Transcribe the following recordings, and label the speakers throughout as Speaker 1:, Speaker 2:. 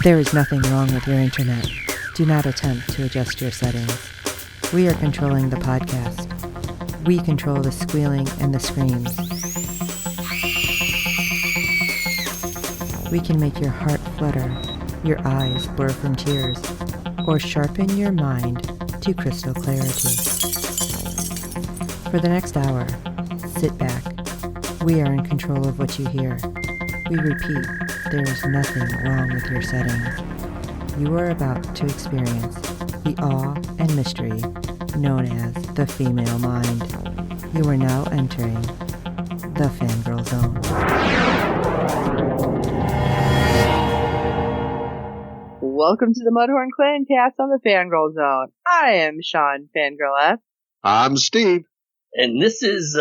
Speaker 1: There is nothing wrong with your internet. Do not attempt to adjust your settings. We are controlling the podcast. We control the squealing and the screams. We can make your heart flutter, your eyes blur from tears, or sharpen your mind to crystal clarity. For the next hour, sit back. We are in control of what you hear. We repeat, there is nothing wrong with your settings. You are about to experience the awe and mystery known as the female mind. You are now entering the Fangirl Zone.
Speaker 2: Welcome to the Mudhorn Clan cast on the Fangirl Zone. I am Sean Fangirl F.
Speaker 3: I'm Steve.
Speaker 4: And this is,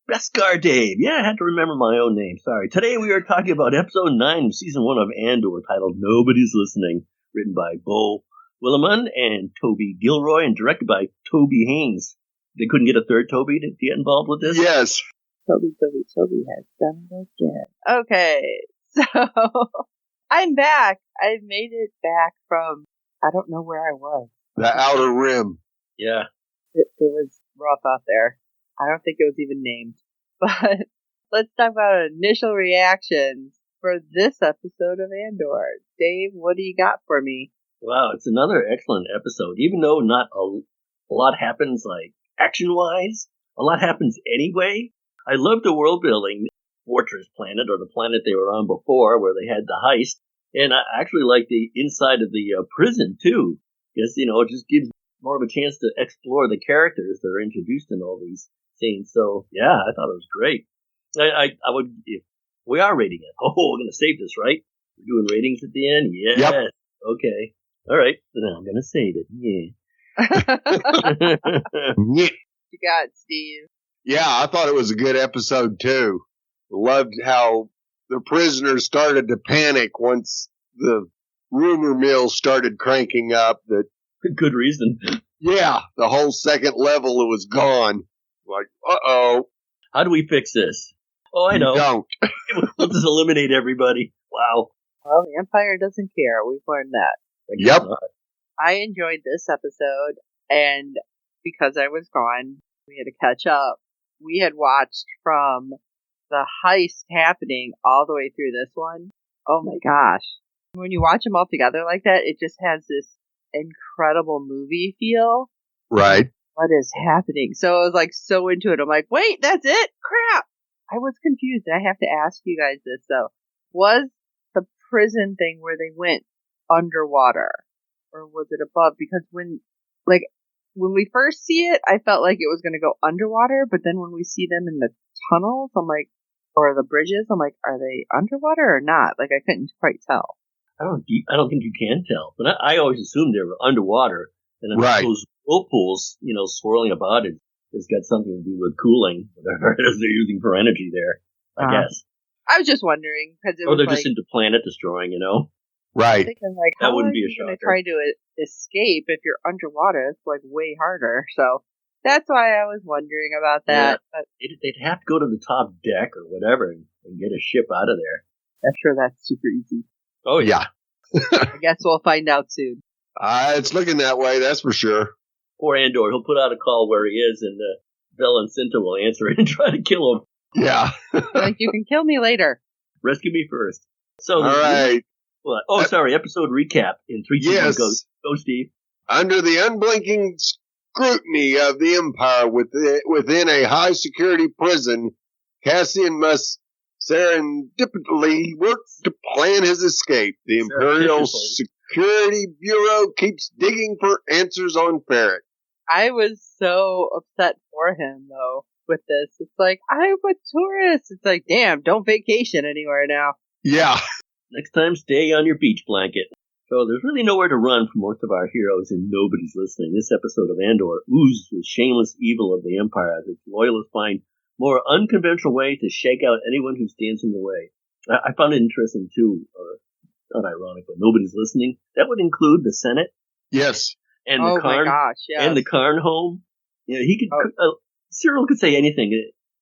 Speaker 4: Beskar Dave. Yeah, I had to remember my own name. Sorry. Today we are talking about episode 9 of season 1 of Andor, titled Nobody's Listening, written by Bo Willimon and Toby Gilroy, and directed by Toby Haynes. They couldn't get a third Toby to get involved with this?
Speaker 3: Yes.
Speaker 2: Toby has done it again. Okay, so I'm back. I made it back from, I don't know where I was.
Speaker 3: The Outer Rim.
Speaker 4: Yeah.
Speaker 2: It was rough out there. I don't think it was even named. But let's talk about initial reactions for this episode of Andor. Dave, what do you got for me?
Speaker 4: Wow, it's another excellent episode. Even though not a lot happens, like, action-wise, a lot happens anyway. I love the world building, Fortress Planet, or the planet they were on before, where they had the heist. And I actually like the inside of the prison, too. Because, you know, it just gives more of a chance to explore the characters that are introduced in all these scenes. So, yeah, I thought it was great. I would, if we are rating it. Oh, we're going to save this, right? We're doing ratings at the end? Yes.
Speaker 3: Yep.
Speaker 4: Okay. All right. So now I'm going to save it.
Speaker 3: Yeah.
Speaker 2: You got Steve.
Speaker 3: Yeah, I thought it was a good episode, too. Loved how the prisoners started to panic once the rumor mill started cranking up that,
Speaker 4: Good reason.
Speaker 3: yeah, the whole second level was gone. Like, uh-oh.
Speaker 4: How do we fix this? Oh, I
Speaker 3: You
Speaker 4: know.
Speaker 3: don't.
Speaker 4: We'll just eliminate everybody. Wow.
Speaker 2: Well, the Empire doesn't care. We've learned that.
Speaker 4: I guess
Speaker 3: Yep.
Speaker 4: not.
Speaker 2: I enjoyed this episode, and because I was gone, we had to catch up. We had watched from the heist happening all the way through this one. Oh my gosh. When you watch them all together like that, it just has this incredible movie feel.
Speaker 3: Right.
Speaker 2: What is happening? So I was like so into it. I'm like, wait, that's it? Crap! I was confused. I have to ask you guys this though. Was the prison thing where they went underwater? Or was it above? Because when we first see it, I felt like it was going to go underwater, but then when we see them in the tunnels, I'm like, or the bridges, I'm like, are they underwater or not? Like, I couldn't quite tell.
Speaker 4: I don't think you can tell. But I always assumed they were underwater. And
Speaker 3: Right.
Speaker 4: those whirlpools, you know, swirling about it, it's got something to do with cooling, whatever it is they're using for energy there, I guess.
Speaker 2: I was just wondering, because it
Speaker 4: Or
Speaker 2: was
Speaker 4: they're
Speaker 2: like,
Speaker 4: just into planet destroying, you know?
Speaker 3: Right.
Speaker 2: thinking like,
Speaker 4: That
Speaker 2: how
Speaker 4: wouldn't
Speaker 2: are
Speaker 4: be a
Speaker 2: you going to
Speaker 4: shocker.
Speaker 2: try to escape if you're underwater? It's like way harder. So that's why I was wondering about that. But
Speaker 4: They'd have to go to the top deck or whatever and get a ship out of there.
Speaker 2: I'm sure that's super easy.
Speaker 4: Oh,
Speaker 3: Yeah.
Speaker 2: I guess we'll find out soon.
Speaker 3: It's looking that way, that's for sure.
Speaker 4: Poor Andor, he'll put out a call where he is, and Vel and Cinta will answer it and try to kill him.
Speaker 3: Yeah.
Speaker 2: Like, you can kill me later.
Speaker 4: Rescue me first. So,
Speaker 3: All right.
Speaker 4: What? Oh, sorry. Episode recap in 3, 2, 1,
Speaker 3: Yes.
Speaker 4: Go, Steve.
Speaker 3: Under the unblinking scrutiny of the Empire within a high-security prison, Cassian must serendipitously work to plan his escape. The Imperial
Speaker 4: Serendipitously.
Speaker 3: Security Bureau keeps digging for answers on Ferret.
Speaker 2: I was so upset for him, though, with this. It's like, I'm a tourist. It's like, damn, don't vacation anywhere now.
Speaker 3: Yeah.
Speaker 4: Next time, stay on your beach blanket. So there's really nowhere to run for most of our heroes, and nobody's listening. This episode of Andor oozes with shameless evil of the Empire as its loyalists find more unconventional ways to shake out anyone who stands in the way. I found it interesting, too, or not ironic, but nobody's listening. That would include the Senate
Speaker 3: Yes.
Speaker 4: and
Speaker 2: Oh
Speaker 4: the Karn
Speaker 2: my gosh, yes.
Speaker 4: and the Karn home. You know, he could Cyril could say anything.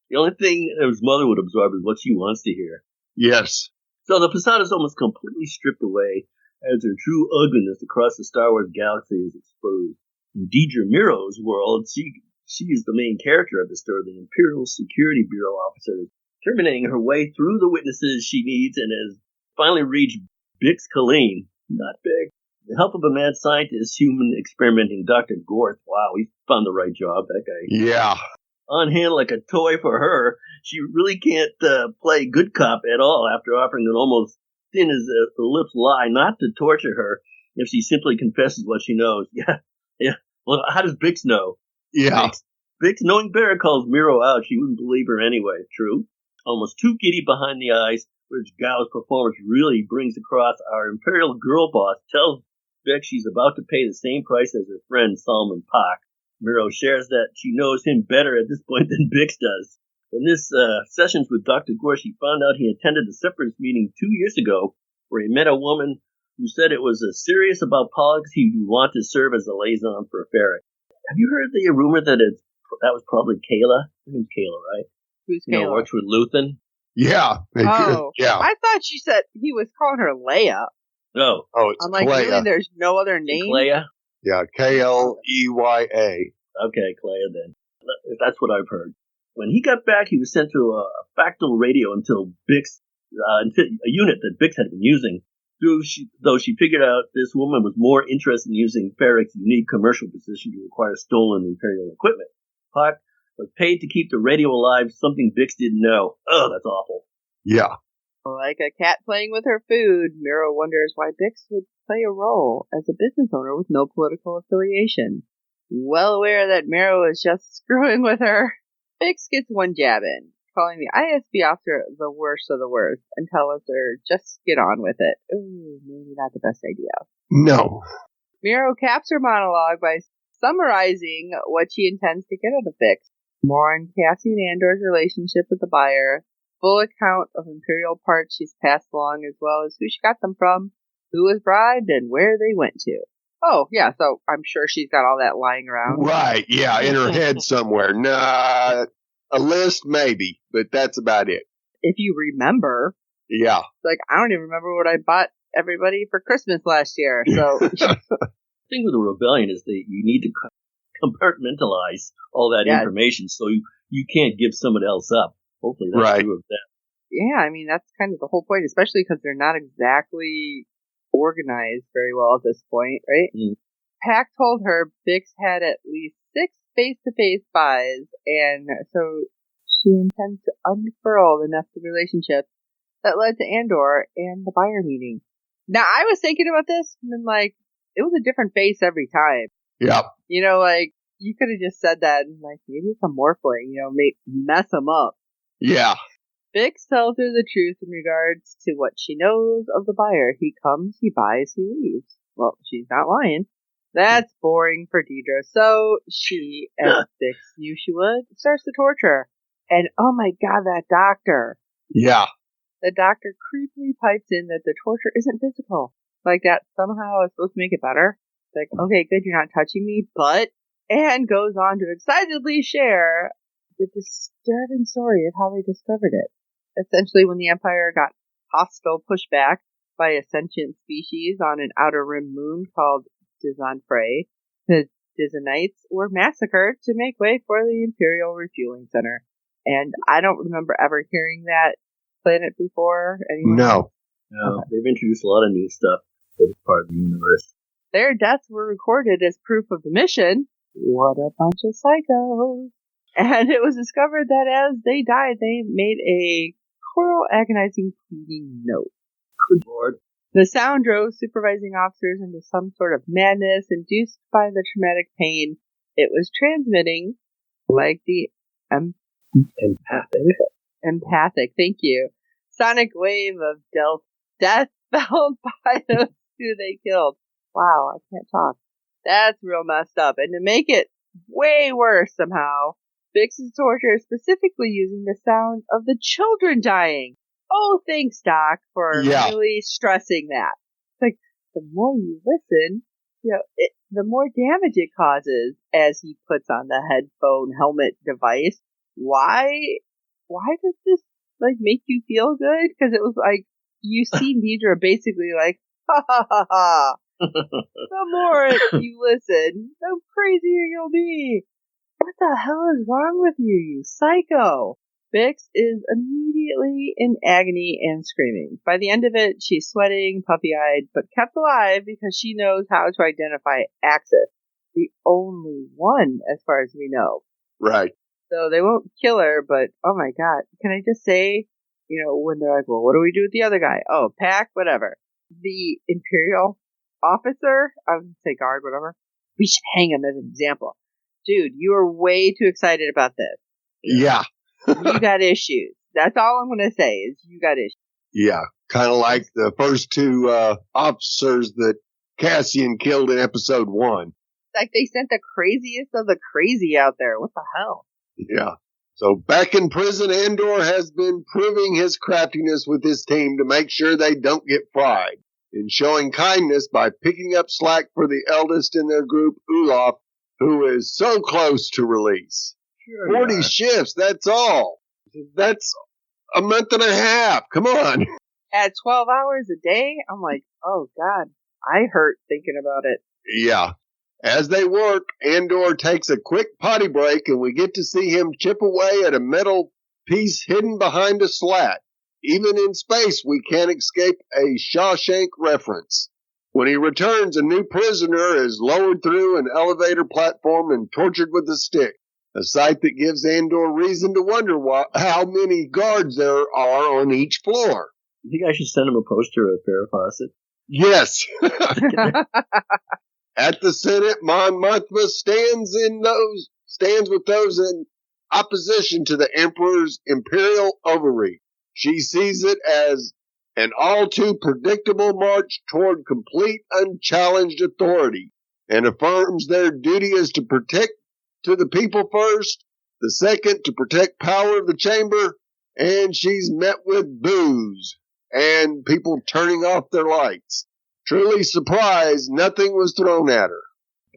Speaker 4: The only thing his mother would absorb is what she wants to hear.
Speaker 3: Yes.
Speaker 4: So the facade is almost completely stripped away. as her true ugliness across the Star Wars galaxy is exposed. In Deidre Miro's world, she is the main character of the story, the Imperial Security Bureau officer, terminating her way through the witnesses she needs and has finally reached Bix Colleen, not Big. With the help of a mad scientist, human experimenting Dr. Gorth. Wow, he found the right job, that guy.
Speaker 3: Yeah.
Speaker 4: On hand like a toy for her, she really can't play good cop at all after offering an almost thin as the lips lie not to torture her if she simply confesses what she knows. Yeah. Well, how does Bix know?
Speaker 3: Yeah.
Speaker 4: Bix, knowing better, calls Miro out. She wouldn't believe her anyway. True. Almost too giddy behind the eyes, which Gao's performance really brings across, our Imperial girl boss tells Bix she's about to pay the same price as her friend Solomon Park. Miro shares that she knows him better at this point than Bix does. In this sessions with Dr. Gore, she found out he attended a separatist meeting 2 years ago where he met a woman who said it was serious about politics. He would want to serve as a liaison for Ferric. Have you heard the rumor that that was probably Kayla? Her name's Kayla, right?
Speaker 2: Who's
Speaker 4: Kayla? Works with Luthen.
Speaker 3: Yeah. Yeah.
Speaker 2: I thought she said he was calling her Leia.
Speaker 4: No.
Speaker 3: Oh, it's
Speaker 2: I'm like,
Speaker 3: Clea.
Speaker 2: really? There's no other name?
Speaker 4: Clea?
Speaker 3: Yeah, Kleya.
Speaker 4: Okay, Clea then. That's what I've heard. When he got back, he was sent to a fractal radio until Bix, a unit that Bix had been using. Though she figured out this woman was more interested in using Ferric's unique commercial position to acquire stolen Imperial equipment. Park was paid to keep the radio alive, something Bix didn't know. Oh, that's awful.
Speaker 3: Yeah.
Speaker 2: Like a cat playing with her food, Miro wonders why Bix would play a role as a business owner with no political affiliation. Well aware that Miro is just screwing with her, Bix gets one jab in, calling the ISB officer the worst of the worst, and tells her just get on with it. Ooh, maybe not the best idea.
Speaker 3: No.
Speaker 2: Miro caps her monologue by summarizing what she intends to get out of Bix. More on Cassian Andor's relationship with the buyer, full account of Imperial parts she's passed along, as well as who she got them from, who was bribed, and where they went to. Oh, yeah, so I'm sure she's got all that lying around.
Speaker 3: Right, yeah, in her head somewhere. Nah, a list maybe, but that's about it.
Speaker 2: If you remember.
Speaker 3: Yeah.
Speaker 2: Like, I don't even remember what I bought everybody for Christmas last year, so.
Speaker 4: The thing with the rebellion is that you need to compartmentalize all that information so you can't give someone else up. Hopefully that's true of them.
Speaker 2: Yeah, I mean, that's kind of the whole point, especially because they're not exactly organized very well at this point, right?
Speaker 4: Mm.
Speaker 2: Pack told her Bix had at least 6 face-to-face buys, and so she intends to unfurl the nested relationship that led to Andor and the buyer meeting. Now, I was thinking about this, and I'm like, it was a different face every time.
Speaker 3: Yep.
Speaker 2: You know, like, you could have just said that, and like, maybe it's a morphling, you know, mess them up.
Speaker 3: Yeah.
Speaker 2: Bix tells her the truth in regards to what she knows of the buyer. He comes, he buys, he leaves. Well, she's not lying. That's boring for Deidre. So she, as Bix knew she would, starts to torture her. And oh my god, that doctor.
Speaker 3: Yeah.
Speaker 2: The doctor creepily pipes in that the torture isn't physical. Like that somehow is supposed to make it better. Like, okay, good, you're not touching me, but... And goes on to excitedly share the disturbing story of how they discovered it. Essentially, when the Empire got hostile pushback by a sentient species on an outer rim moon called Dizanfrey, the Dizanites were massacred to make way for the Imperial Refueling Center. And I don't remember ever hearing that planet before. Anyone?
Speaker 3: No.
Speaker 4: No, they've introduced a lot of new stuff for this part of the universe.
Speaker 2: Their deaths were recorded as proof of the mission. What a bunch of psychos. And it was discovered that as they died, they made a choral agonizing pleading note.
Speaker 4: Good Lord.
Speaker 2: The sound drove supervising officers into some sort of madness induced by the traumatic pain it was transmitting, like the empathic, thank you, sonic wave of death felt by those who they killed. Wow, I can't talk. That's real messed up. And to make it way worse somehow, Bix's torture is specifically using the sound of the children dying. Oh, thanks, Doc, for really stressing that. It's like, the more you listen, you know, the more damage it causes as he puts on the headphone helmet device. Why does this, like, make you feel good? Because it was like, you see Deidre basically like, Ha ha ha ha. The more you listen, the crazier you'll be. What the hell is wrong with you, you psycho? Bix is immediately in agony and screaming. By the end of it, she's sweating, puffy-eyed, but kept alive because she knows how to identify Axis. The only one, as far as we know.
Speaker 3: Right.
Speaker 2: So they won't kill her, but oh my god. Can I just say, when they're like, well, what do we do with the other guy? Oh, pack, whatever. The Imperial officer, I was going to say guard, whatever. We should hang him as an example. Dude, you are way too excited about this.
Speaker 3: Yeah.
Speaker 2: You got issues. That's all I'm going to say is you got issues.
Speaker 3: Yeah. Kind of like the first two officers that Cassian killed in episode 1.
Speaker 2: Like they sent the craziest of the crazy out there. What the hell?
Speaker 3: Yeah. So back in prison, Andor has been proving his craftiness with his team to make sure they don't get fried, and showing kindness by picking up slack for the eldest in their group, Olaf, who is so close to release.
Speaker 4: Sure
Speaker 3: 40 shifts, that's all. That's a month and a half. Come on.
Speaker 2: At 12 hours a day? I'm like, oh God, I hurt thinking about it.
Speaker 3: Yeah. As they work, Andor takes a quick potty break, and we get to see him chip away at a metal piece hidden behind a slat. Even in space, we can't escape a Shawshank reference. When he returns, a new prisoner is lowered through an elevator platform and tortured with a stick, a sight that gives Andor reason to wonder how many guards there are on each floor.
Speaker 4: You think I should send him a poster of Farrah Fawcett?
Speaker 3: Yes. At the Senate, Mon Mothma stands with those in opposition to the Emperor's imperial overreach. She sees it as an all too predictable march toward complete unchallenged authority, and affirms their duty is to protect to the people first, the second to protect power of the chamber, and she's met with boos and people turning off their lights. Truly surprised, nothing was thrown at her.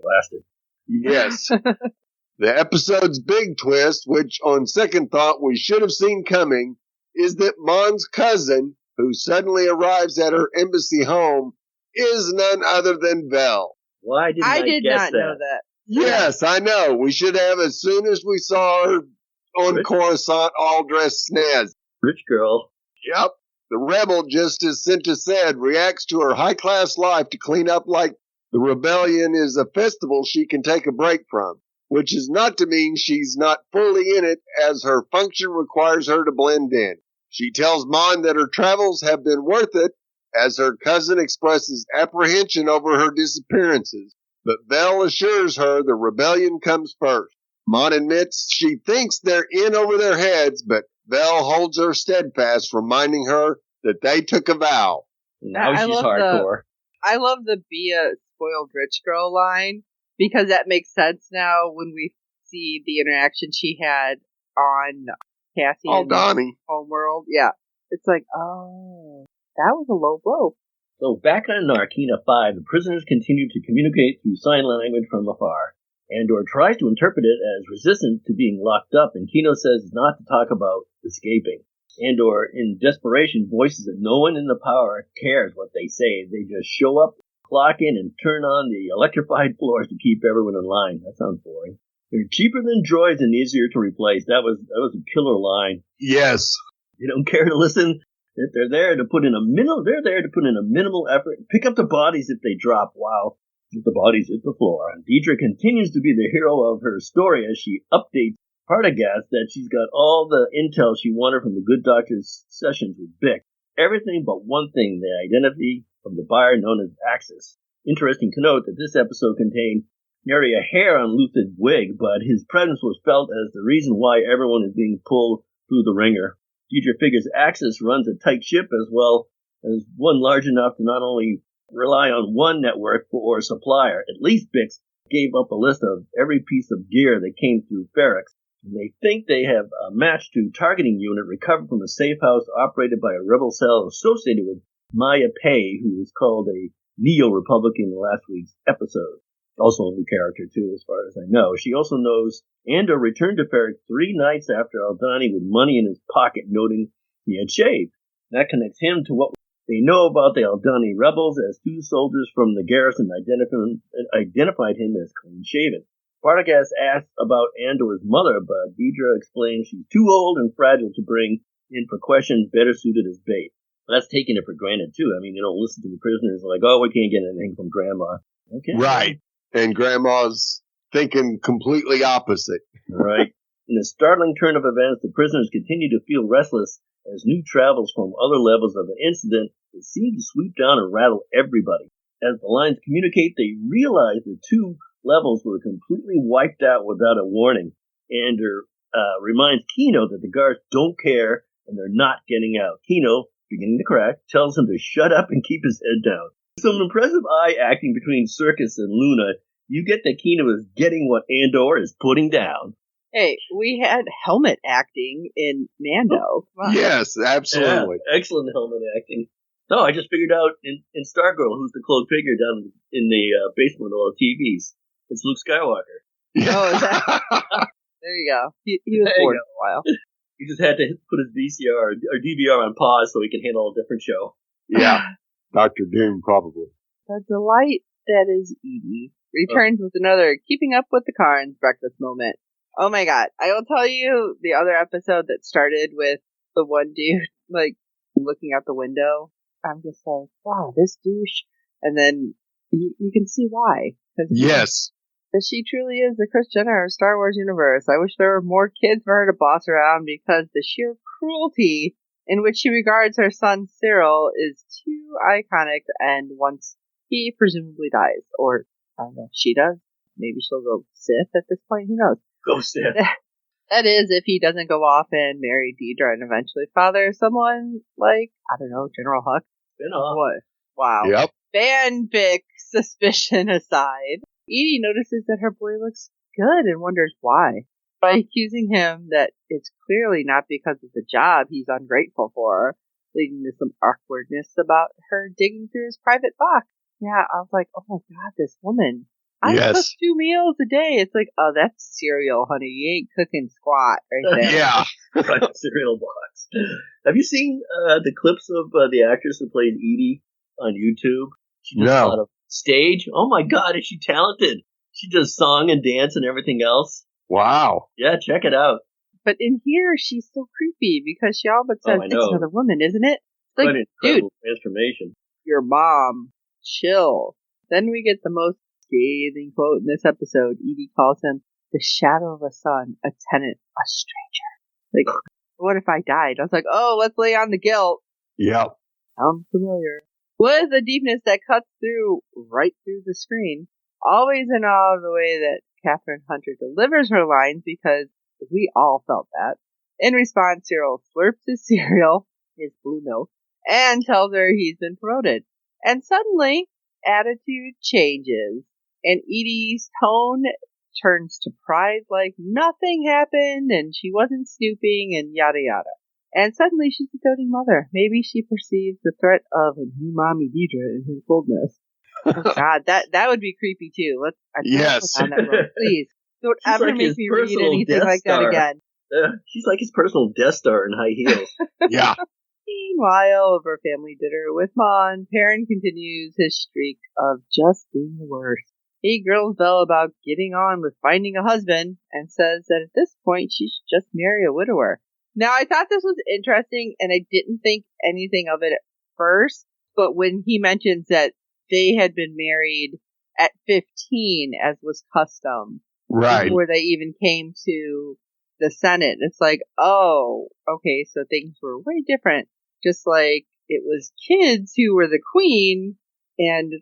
Speaker 4: Blasted.
Speaker 3: Yes. The episode's big twist, which on second thought we should have seen coming, is that Mon's cousin, who suddenly arrives at her embassy home, is none other than Vel.
Speaker 4: Why didn't I
Speaker 2: did
Speaker 4: guess
Speaker 2: not know that.
Speaker 3: Yes, I know. We should have as soon as we saw her on Coruscant all dressed snazzy.
Speaker 4: Rich girl.
Speaker 3: Yep. The rebel, just as Cinta said, reacts to her high-class life to clean up like the rebellion is a festival she can take a break from, which is not to mean she's not fully in it, as her function requires her to blend in. She tells Mon that her travels have been worth it, as her cousin expresses apprehension over her disappearances, but Vel assures her the rebellion comes first. Mon admits she thinks they're in over their heads, but Vel holds her steadfast, reminding her that they took a vow.
Speaker 4: Now she's hardcore.
Speaker 2: I love the be a spoiled rich girl line, because that makes sense now when we see the interaction she had on Cassian's homeworld. Yeah. It's like, oh, that was a low blow.
Speaker 4: So back on Narkina 5, the prisoners continue to communicate through sign language from afar. Andor tries to interpret it as resistance to being locked up, and Kino says not to talk about escaping. Andor, in desperation, voices that no one in the power cares what they say. They just show up, clock in, and turn on the electrified floors to keep everyone in line. That sounds boring. They're cheaper than droids and easier to replace. That was a killer line.
Speaker 3: Yes.
Speaker 4: They don't care to listen. They're there to put in a minimal effort, pick up the bodies if they drop. Wow. The bodies hit the floor. And Deidre continues to be the hero of her story as she updates Partagaz that she's got all the intel she wanted from the good doctor's sessions with Bix. Everything but one thing, the identity of the buyer known as Axis. Interesting to note that this episode contained nary a hair on Luthen's wig, but his presence was felt as the reason why everyone is being pulled through the ringer. Deidre figures Axis runs a tight ship as well as one large enough to not only rely on one network or supplier. At least Bix gave up a list of every piece of gear that came through Ferrex. And they think they have a match-to targeting unit recovered from a safe house operated by a rebel cell associated with Maya Pei, who was called a neo-Republican in last week's episode. Also a new character, too, as far as I know. She also knows Andor returned to Ferrex 3 nights after Aldhani with money in his pocket, noting he had shaved. That connects him to what They know about the Aldani rebels as 2 soldiers from the garrison identified him as clean-shaven. Spartacus asks about Andor's mother, but Deidre explains she's too old and fragile to bring in for questions better suited as bait. That's taking it for granted, too. I mean, they don't listen to the prisoners like, oh, we can't get anything from Grandma. Okay.
Speaker 3: Right. And Grandma's thinking completely opposite.
Speaker 4: Right. In a startling turn of events, the prisoners continue to feel restless as new travels from other levels of an incident that seem to sweep down and rattle everybody. As the lines communicate, they realize the 2 levels were completely wiped out without a warning. Andor reminds Kino that the guards don't care and they're not getting out. Kino, beginning to crack, tells him to shut up and keep his head down. Some impressive eye acting between Circus and Luna. You get that Kino is getting what Andor is putting down.
Speaker 2: Hey, we had helmet acting in Mando. Wow.
Speaker 3: Yes, absolutely.
Speaker 4: Yeah, excellent helmet acting. No, I just figured out in Stargirl who's the cloaked figure down in the basement of all the TVs. It's Luke Skywalker.
Speaker 2: Oh, is that? There you go. He was bored for a while.
Speaker 4: He just had to put his VCR or DVR on pause so he can handle a different show.
Speaker 3: Yeah, Dr. Doom probably.
Speaker 2: The delight that is Edie returns with another Keeping Up with the Carnes breakfast moment. Oh my god. I will tell you the other episode that started with the one dude, like, looking out the window. I'm just like, wow, this douche. And then you can see why.
Speaker 3: Yes.
Speaker 2: Because she truly is the Kris Jenner of Star Wars universe. I wish there were more kids for her to boss around because the sheer cruelty in which she regards her son Cyril is too iconic, and once he presumably dies, or I don't know, she does. Maybe she'll go Sith at this point, who knows?
Speaker 4: Go Sith.
Speaker 2: That is, if he doesn't go off and marry Deidre and eventually father someone like, I don't know, General Hux. What? Wow.
Speaker 3: Yep.
Speaker 2: Fanfic suspicion aside, Edie notices that her boy looks good and wonders why. By accusing him that it's clearly not because of the job he's ungrateful for, leading to some awkwardness about her digging through his private box. Yeah, I was like, oh my god, this woman. I cook 2 meals a day. It's like, oh, that's cereal, honey. You ain't cooking squat right there.
Speaker 3: Yeah.
Speaker 4: Cereal box. Have you seen the clips of the actress who plays Edie on YouTube? She does a lot of stage. Oh my god, is she talented? She does song and dance and everything else.
Speaker 3: Wow.
Speaker 4: Yeah, check it out.
Speaker 2: But in here, she's so creepy because she all but says, it's another woman, isn't it? It's like,
Speaker 4: quite an incredible
Speaker 2: dude,
Speaker 4: transformation.
Speaker 2: Your mom. Chill. Then we get the most scathing quote in this episode. Edie calls him the shadow of a son, a tenant, a stranger. Like, what if I died? I was like, oh, let's lay on the guilt.
Speaker 3: Yep.
Speaker 2: Sounds familiar. With a deepness that cuts right through the screen. Always in awe of the way that Catherine Hunter delivers her lines because we all felt that. In response, Cyril slurps his cereal, his blue milk, and tells her he's been promoted. And suddenly, attitude changes, and Edie's tone turns to pride like nothing happened, and she wasn't snooping, and yada yada. And suddenly she's a doting mother. Maybe she perceives the threat of a new mommy Deidre in his boldness. Oh god, that would be creepy too.
Speaker 3: Yes.
Speaker 2: On that road, please. Don't ever
Speaker 4: like
Speaker 2: make me read anything like that again.
Speaker 4: She's like his personal Death Star in high heels.
Speaker 3: Yeah.
Speaker 2: Meanwhile, over family dinner with Mon, Perrin continues his streak of just being the worst. He grills Belle about getting on with finding a husband, and says that at this point she should just marry a widower. Now, I thought this was interesting, and I didn't think anything of it at first, but when he mentions that they had been married at 15, as was custom,
Speaker 3: right,
Speaker 2: before they even came to the Senate, it's like, oh, okay, so things were way different. Just like it was kids who were the queen, and,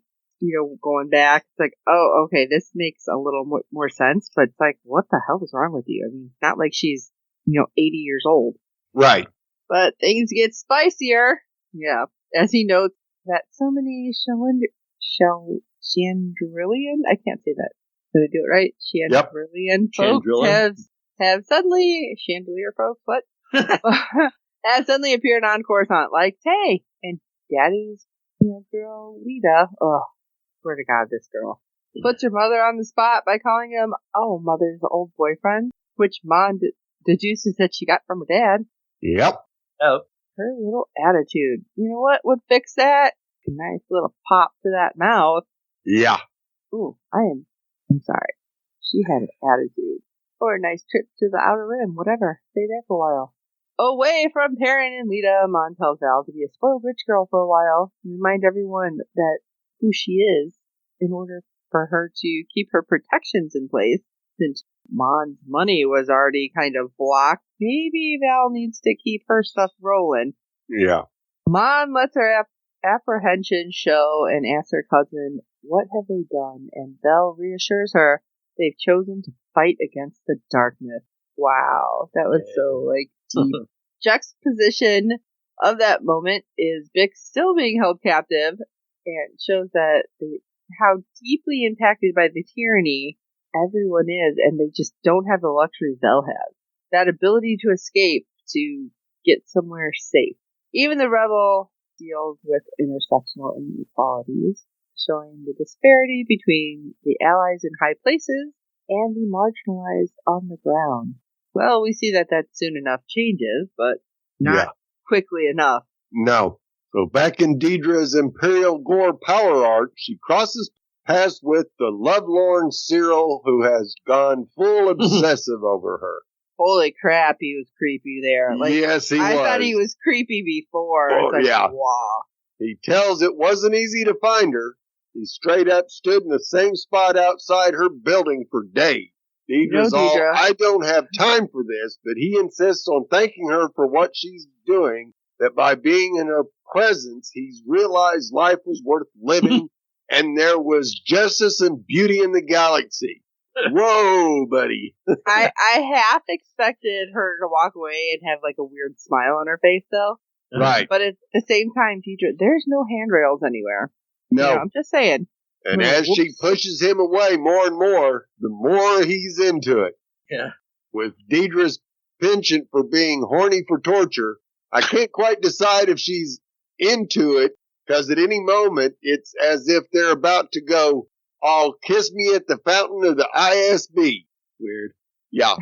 Speaker 2: going back, it's like, oh, okay, this makes a little more sense, but it's like, what the hell is wrong with you? I mean, it's not like she's 80 years old.
Speaker 3: Right.
Speaker 2: But things get spicier. Yeah. As he notes that so many Chandrillian, I can't say that. Did I do it right? Chandrillian folks have suddenly, chandelier folks, what? have suddenly appeared on Coruscant, like Tay and Daddy's, girl, Lita. Oh, swear to God, this girl. Puts her mother on the spot by calling him, mother's old boyfriend, which Mon deduces that she got from her dad.
Speaker 3: Yep.
Speaker 4: Oh,
Speaker 2: her little attitude. You know what would fix that? A nice little pop to that mouth.
Speaker 3: Yeah.
Speaker 2: Ooh, I'm sorry. She had an attitude. Or a nice trip to the Outer Rim, whatever. Stay there for a while. Away from Perrin and Lita, Mon tells Val to be a spoiled rich girl for a while and remind everyone that who she is in order for her to keep her protections in place. Since Mon's money was already kind of blocked, maybe Val needs to keep her stuff rolling.
Speaker 3: Yeah.
Speaker 2: Mon lets her apprehension show and asks her cousin, what have they done? And Val reassures her they've chosen to fight against the darkness. Wow, that was so, deep. Juxtaposition of that moment is Vic still being held captive and shows that how deeply impacted by the tyranny everyone is, and they just don't have the luxury Val has. That ability to escape, to get somewhere safe. Even the rebel deals with intersectional inequalities, showing the disparity between the allies in high places and the marginalized on the ground. Well, we see that soon enough changes, but not quickly enough.
Speaker 3: No. So back in Deidre's Imperial Gore power arc, she crosses paths with the lovelorn Cyril, who has gone full obsessive over her.
Speaker 2: Holy crap, he was creepy there.
Speaker 3: Yes, he was.
Speaker 2: I thought he was creepy before. Wow.
Speaker 3: He tells it wasn't easy to find her. He straight up stood in the same spot outside her building for days. Deidre's
Speaker 2: Deidre.
Speaker 3: I don't have time for this, but he insists on thanking her for what she's doing, that by being in her presence, he's realized life was worth living and there was justice and beauty in the galaxy. Whoa, buddy.
Speaker 2: I half expected her to walk away and have a weird smile on her face, though.
Speaker 3: Right.
Speaker 2: But at the same time, Deidre, there's no handrails anywhere.
Speaker 3: No.
Speaker 2: I'm just saying.
Speaker 3: And as she pushes him away more and more, the more he's into it.
Speaker 4: Yeah.
Speaker 3: With Deidre's penchant for being horny for torture, I can't quite decide if she's into it, because at any moment, it's as if they're about to go, "I'll kiss me at the fountain of the ISB." Weird. Yeah.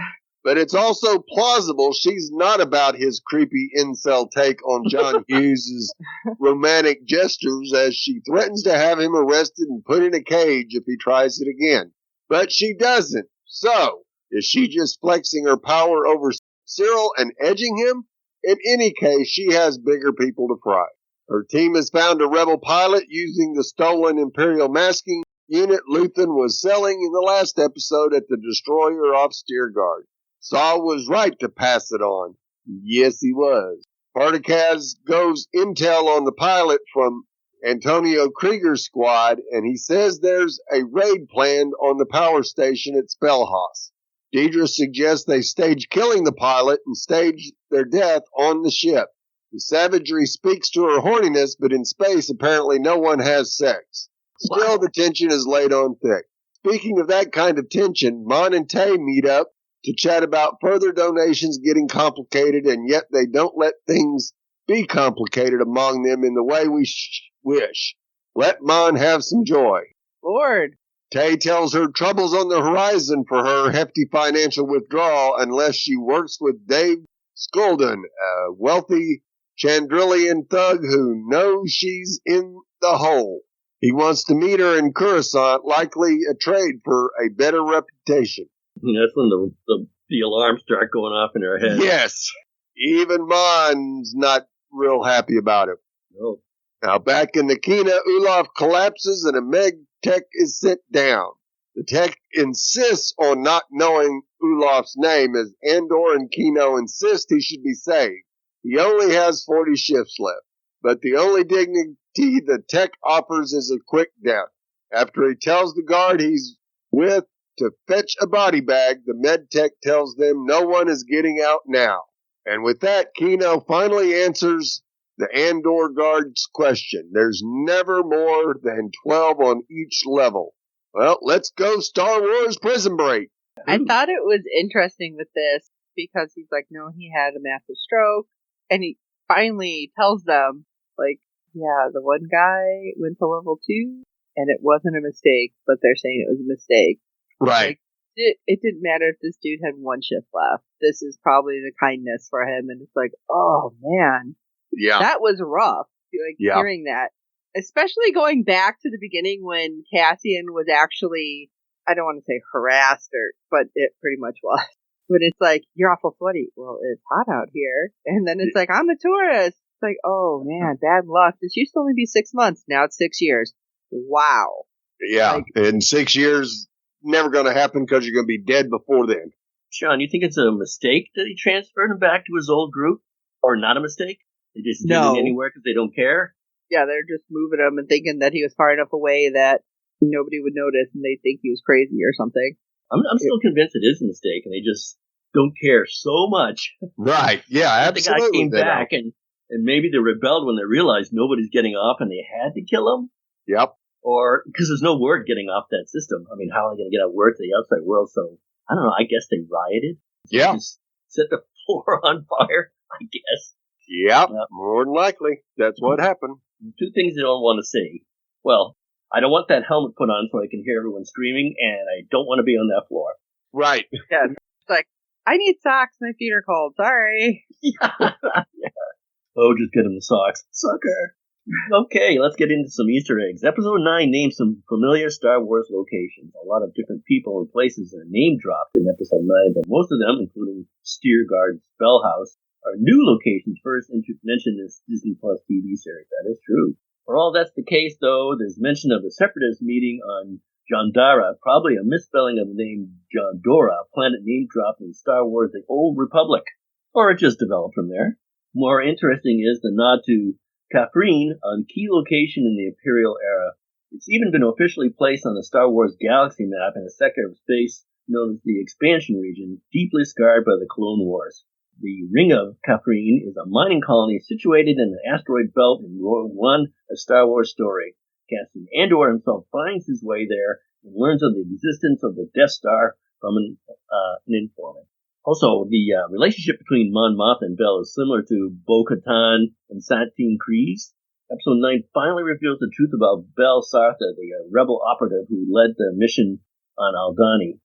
Speaker 3: But it's also plausible she's not about his creepy incel take on John Hughes' romantic gestures, as she threatens to have him arrested and put in a cage if he tries it again. But she doesn't. So, is she just flexing her power over Cyril and edging him? In any case, she has bigger people to fry. Her team has found a rebel pilot using the stolen Imperial masking unit Luthen was selling in the last episode at the destroyer off Steerguard. Saul was right to pass it on. Yes, he was. Partakaz goes intel on the pilot from Antonio Krieger's squad, and he says there's a raid planned on the power station at Spellhaus. Deidre suggests they stage killing the pilot and stage their death on the ship. The savagery speaks to her horniness, but in space apparently no one has sex. Still, the tension is laid on thick. Speaking of that kind of tension, Mon and Tay meet up to chat about further donations getting complicated, and yet they don't let things be complicated among them in the way we wish. Let Mon have some joy.
Speaker 2: Lord.
Speaker 3: Tay tells her troubles on the horizon for her hefty financial withdrawal unless she works with Dave Skulden, a wealthy Chandrillian thug who knows she's in the hole. He wants to meet her in Coruscant, likely a trade for a better reputation.
Speaker 4: That's when the alarms start going off in her head.
Speaker 3: Yes. Even Mon's not real happy about it.
Speaker 4: No.
Speaker 3: Now, back in the Kina, Ulaf collapses and a Meg tech is sent down. The tech insists on not knowing Ulaf's name, as Andor and Kino insist he should be saved. He only has 40 shifts left, but the only dignity the tech offers is a quick death. After he tells the guard he's with to fetch a body bag, the med tech tells them no one is getting out now. And with that, Kino finally answers the Andor guard's question. There's never more than 12 on each level. Well, let's go Star Wars Prison Break.
Speaker 2: I thought it was interesting with this because he's like, no, he had a massive stroke. And he finally tells them, yeah, the one guy went to level 2 and it wasn't a mistake, but they're saying it was a mistake.
Speaker 3: Right.
Speaker 2: It didn't matter if this dude had one shift left. This is probably the kindness for him. And it's like, oh man,
Speaker 3: Yeah.
Speaker 2: That was rough, like,
Speaker 3: Yeah.
Speaker 2: hearing that. Especially going back to the beginning when Cassian was actually, I don't want to say harassed, but it pretty much was. When it's like, you're awful sweaty. Well, it's hot out here. And then it's like, I'm a tourist. It's like, oh man, bad luck. This used to only be 6 months. Now it's 6 years. Wow.
Speaker 3: Yeah.
Speaker 2: Like-
Speaker 3: in 6 years, never going to happen because you're going to be dead before then.
Speaker 4: Sean, you think it's a mistake that he transferred him back to his old group? Or not a mistake? They just did
Speaker 2: No.
Speaker 4: it anywhere because they don't care?
Speaker 2: Yeah, they're just moving him and thinking that he was far enough away that nobody would notice and they think he was crazy or something.
Speaker 4: I'm still convinced it is a mistake, and they just don't care so much.
Speaker 3: Right. Yeah,
Speaker 4: The guy
Speaker 3: absolutely.
Speaker 4: came back, and maybe they rebelled when they realized nobody's getting off and they had to kill him.
Speaker 3: Yep.
Speaker 4: Or because there's no word getting off that system. I mean, how are they going to get out word to the outside world? So, I don't know. I guess they rioted.
Speaker 3: Yeah.
Speaker 4: Just set the floor on fire, I guess.
Speaker 3: Yep.
Speaker 4: Yep.
Speaker 3: More than likely. That's what happened.
Speaker 4: Two things they don't want to say. Well, I don't want that helmet put on so I can hear everyone screaming, and I don't want to be on that floor.
Speaker 3: Right.
Speaker 2: Yeah, it's like, I need socks. My feet are cold. Sorry.
Speaker 4: Yeah. Oh, just get him the socks. Sucker. Okay, let's get into some Easter eggs. Episode 9 names some familiar Star Wars locations. A lot of different people and places are name dropped in Episode 9, but most of them, including Steergard's Bell House, are new locations first mentioned in this Disney Plus TV series. That is true. For all that's the case, though, there's mention of the Separatist meeting on Jandara, probably a misspelling of the name Jandora, a planet name dropped in Star Wars The Old Republic. Or it just developed from there. More interesting is the nod to Kafrene, a key location in the Imperial era. It's even been officially placed on the Star Wars galaxy map in a sector of space known as the Expansion Region, deeply scarred by the Clone Wars. The Ring of Kafrene is a mining colony situated in the asteroid belt in Rogue One, a Star Wars story. Cassian Andor himself finds his way there and learns of the existence of the Death Star from an informant. Also, the relationship between Mon Mothma and Bell is similar to Bo-Katan and Satine Kryze. Episode 9 finally reveals the truth about Bell Sartha, the rebel operative who led the mission on Aldhani.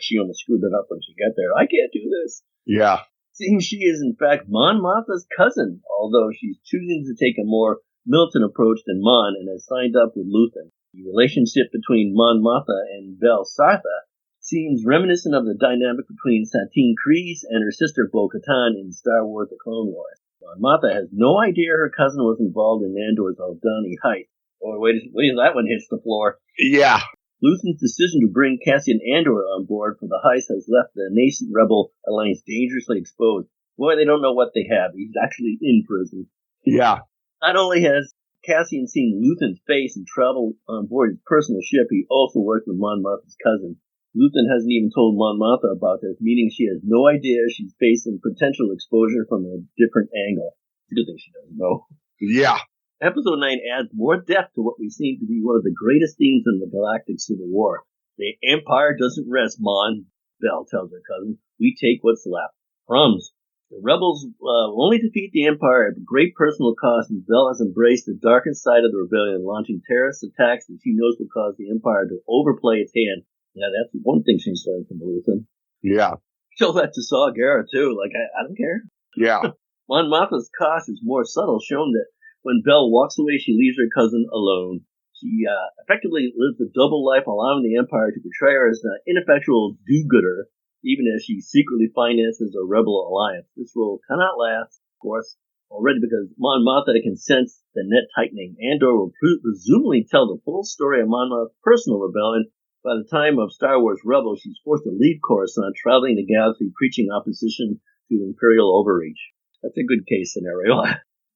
Speaker 4: She almost screwed it up when she got there. I can't do this.
Speaker 3: Yeah.
Speaker 4: Seems she is in fact Mon Mothma's cousin, although she's choosing to take a more militant approach than Mon and has signed up with Luthen. The relationship between Mon Mothma and Bell Sartha seems reminiscent of the dynamic between Satine Kryze and her sister Bo-Katan in Star Wars The Clone Wars. Mon Mothma has no idea her cousin was involved in Andor's Aldhani heist. Oh, wait till that one hits the floor.
Speaker 3: Yeah.
Speaker 4: Luthen's decision to bring Cassian Andor on board for the heist has left the nascent rebel alliance dangerously exposed. Boy, they don't know what they have. He's actually in prison.
Speaker 3: Yeah.
Speaker 4: Not only has Cassian seen Luthen's face and traveled on board his personal ship, he also worked with Mon Mothma's cousin. Luthen hasn't even told Mon Mothma about this, meaning she has no idea she's facing potential exposure from a different angle. It's a good thing she doesn't know.
Speaker 3: Yeah.
Speaker 4: Episode 9 adds more depth to what we seem to be one of the greatest themes in the Galactic Civil War. The Empire doesn't rest, Mon, Bell tells her cousin. We take what's left. Crumbs. The rebels will only defeat the Empire at great personal cost, and Bell has embraced the darkest side of the rebellion, launching terrorist attacks that she knows will cause the Empire to overplay its hand. Yeah, that's one thing she's learned from Luthen.
Speaker 3: Yeah.
Speaker 4: Tell that to Saw Gerrera, too. Like, I don't care.
Speaker 3: Yeah.
Speaker 4: Mon Mothma's cost is more subtle, showing that when Bell walks away, she leaves her cousin alone. She effectively lives a double life, allowing the Empire to portray her as an ineffectual do-gooder, even as she secretly finances a rebel alliance. This role cannot last, of course, already because Mon Mothma can sense the net tightening. Andor will presumably tell the full story of Mon Mothma's personal rebellion. By the time of Star Wars Rebels, she's forced to leave Coruscant, traveling the galaxy, preaching opposition to Imperial overreach. That's a good case scenario.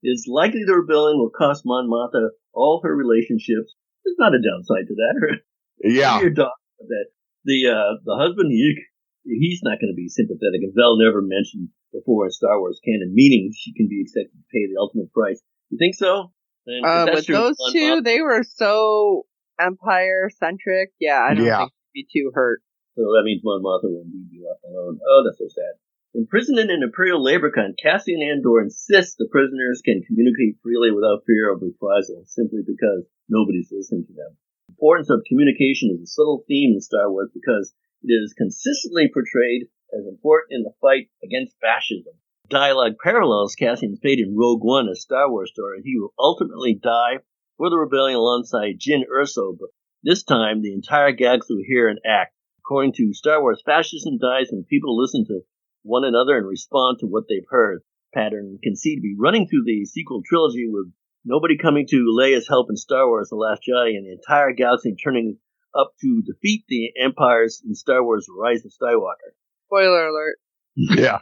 Speaker 4: It's likely the rebellion will cost Mon Mothma all her relationships. There's not a downside to that.
Speaker 3: Yeah.
Speaker 4: Your dog, that the husband, he's not going to be sympathetic. And Vel never mentioned before in Star Wars canon, meaning she can be expected to pay the ultimate price. You think so?
Speaker 2: With those two, they were so Empire-centric. Yeah, I don't think she'd be too hurt.
Speaker 4: So that means Mon Mothma will indeed be left alone. Oh, that's so sad. Imprisoned in an Imperial labor camp, Cassian Andor insists the prisoners can communicate freely without fear of reprisal, simply because nobody's listening to them. The importance of communication is a subtle theme in Star Wars because it is consistently portrayed as important in the fight against fascism. dialogue parallels Cassian's fate in Rogue One, a Star Wars story. He will ultimately die for the rebellion alongside Jyn Erso, but this time the entire galaxy will hear and act. According to Star Wars, fascism dies when people listen to one another and respond to what they've heard. Pattern can see to be running through the sequel trilogy, with nobody coming to Leia's help in Star Wars The Last Jedi and the entire galaxy turning up to defeat the empires in Star Wars Rise of Skywalker.
Speaker 2: Spoiler alert.
Speaker 3: Yeah.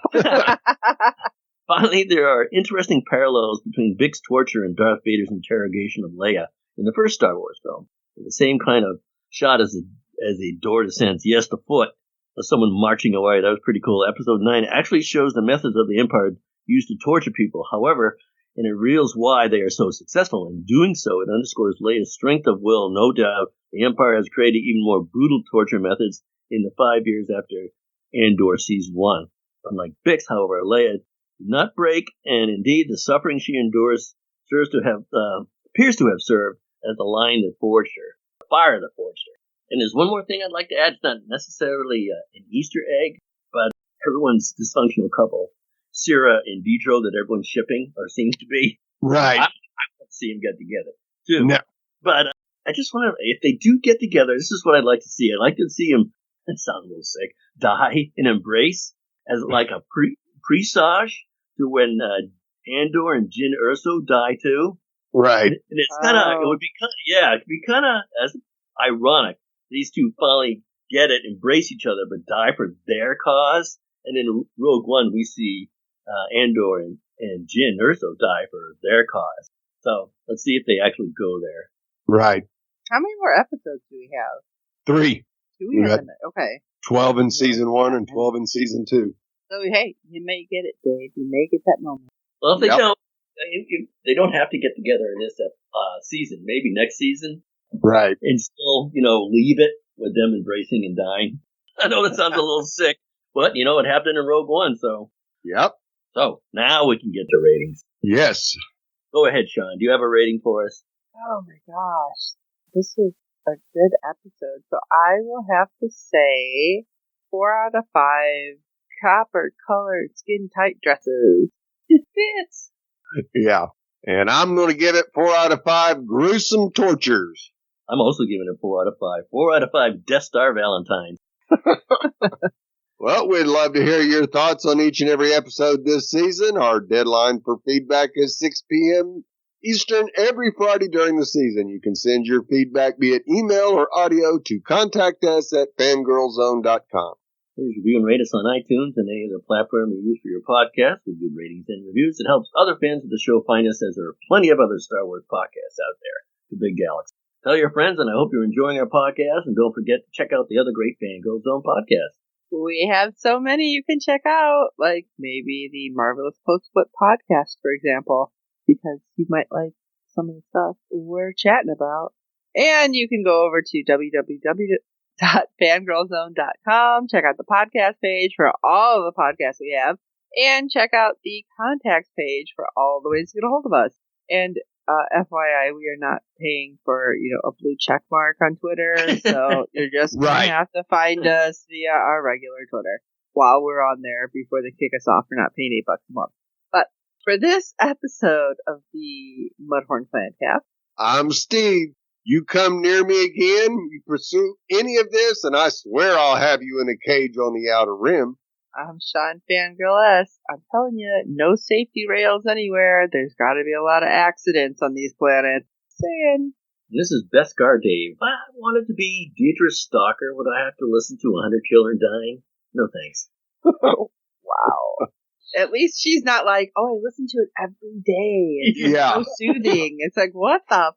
Speaker 4: Finally, there are interesting parallels between Bix's torture and Darth Vader's interrogation of Leia in the first Star Wars film. The same kind of shot as a door descends, yes, the foot of someone marching away. That was pretty cool. Episode 9 actually shows the methods of the Empire used to torture people. However, and it reveals why they are so successful. In doing so, it underscores Leia's strength of will. No doubt, the Empire has created even more brutal torture methods in the 5 years after Andor Season 1. Unlike Bix, however, Leia did not break, and indeed the suffering she endures appears to have served as the line that forged her, the fire that forged her. And there's one more thing I'd like to add. It's not necessarily an Easter egg, but everyone's dysfunctional couple, Syrah and Deidre, that everyone's shipping, or seems to be.
Speaker 3: Right.
Speaker 4: I want to see them get together, too.
Speaker 3: No.
Speaker 4: But I just want to, if they do get together, this is what I'd like to see. I'd like to see them, that sounds a little sick, die and embrace as like a presage to when Andor and Jyn Erso die, too.
Speaker 3: Right.
Speaker 4: And it's kind of, it would be kind of, yeah, it could be kind of as ironic. These two finally get it, embrace each other, but die for their cause. And in Rogue One, we see Andor and Jyn Erso die for their cause. So let's see if they actually go there.
Speaker 3: Right.
Speaker 2: How many more episodes do we have?
Speaker 3: 3.
Speaker 2: Do we have? Okay.
Speaker 3: 12 in season 1 and 12 in season 2.
Speaker 2: So, hey, you may get it, Dave. You may get that moment.
Speaker 4: Well, if they don't, they don't have to get together in this season. Maybe next season.
Speaker 3: Right.
Speaker 4: And still, leave it with them embracing and dying. I know that sounds a little sick, but it happened in Rogue One, so.
Speaker 3: Yep.
Speaker 4: So, now we can get to ratings.
Speaker 3: Yes.
Speaker 4: Go ahead, Sean. Do you have a rating for us?
Speaker 2: Oh my gosh. This is a good episode. So I will have to say 4 out of 5 copper colored skin tight dresses. It fits.
Speaker 3: Yeah. And I'm going to give it 4 out of 5 gruesome tortures.
Speaker 4: I'm also giving it 4 out of 5. 4 out of 5 Death Star Valentines.
Speaker 3: Well, we'd love to hear your thoughts on each and every episode this season. Our deadline for feedback is 6 p.m. Eastern every Friday during the season. You can send your feedback via email or audio to contact us at fangirlzone.com.
Speaker 4: Please review and rate us on iTunes and any other platform you use for your podcast with good ratings and reviews. It helps other fans of the show find us, as there are plenty of other Star Wars podcasts out there. The big galaxy. Tell your friends, and I hope you're enjoying our podcast. And don't forget to check out the other great Fangirl Zone podcasts.
Speaker 2: We have so many you can check out, like maybe the Marvelous Post-Flip podcast, for example, because you might like some of the stuff we're chatting about. And you can go over to www.fangirlzone.com, check out the podcast page for all of the podcasts we have, and check out the contacts page for all the ways to get a hold of us. And FYI, we are not paying for, a blue check mark on Twitter, so you're just going to have to find us via our regular Twitter while we're on there before they kick us off for not paying $8 a month. But for this episode of the Mudhorn Plantcast,
Speaker 3: I'm Steve. You come near me again, you pursue any of this, and I swear I'll have you in a cage on the outer rim.
Speaker 2: I'm Sean Fangirl S. I'm telling you, no safety rails anywhere. There's got to be a lot of accidents on these planets. Saying.
Speaker 4: And this is Beskar Dave. I wanted to be Deidre's stalker. Would I have to listen to 100 children dying? No thanks.
Speaker 2: Wow. At least she's not like, I listen to it every day. It's so soothing. It's like, what the